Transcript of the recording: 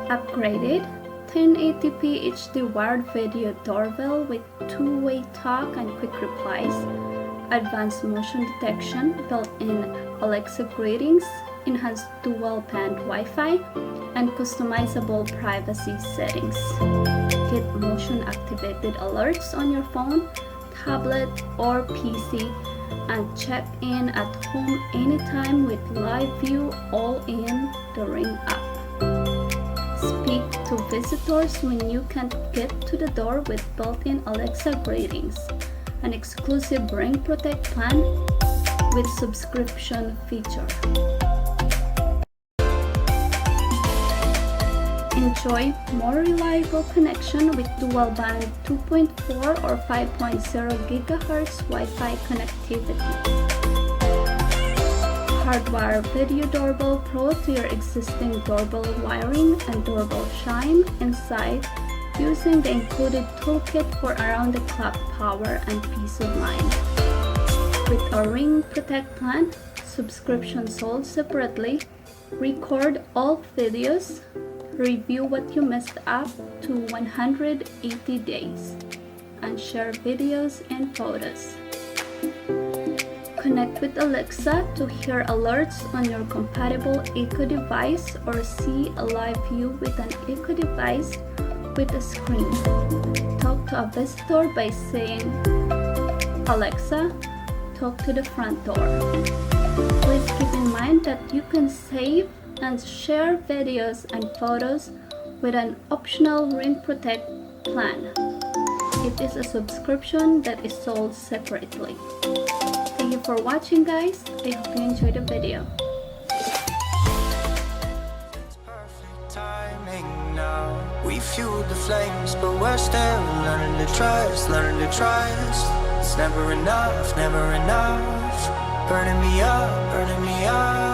Upgraded 1080p HD wired video doorbell with two-way talk and quick replies, advanced motion detection, built-in Alexa greetings, enhanced dual-band Wi-Fi, and customizable privacy settings. Get motion-activated alerts on your phone, tablet, or PC, and check in at home anytime with live view all in the Ring app. Speak to visitors when you can't get to the door with built-in Alexa greetings, an exclusive Ring Protect plan with subscription feature. Enjoy more reliable connection with dual-band 2.4 or 5.0 GHz Wi-Fi connectivity. Hardwire Video Doorbell Pro to your existing doorbell wiring and doorbell chime inside using the included toolkit for around-the-clock power and peace of mind. With our Ring Protect plan, subscription sold separately, record all videos, review what you missed up to 180 days, and share videos and photos. Connect with Alexa to hear alerts on your compatible Echo device or see a live view with an Echo device with a screen. Talk to a visitor by saying, "Alexa, talk to the front door." Please keep in mind that you can save and share videos and photos with an optional Ring Protect plan. It is a subscription that is sold separately. Thank you for watching, guys. I hope you enjoyed the video. We fueled the flames, but we're still learning to trust, learning to trust. It's never enough, never enough. Burning me up, burning me up.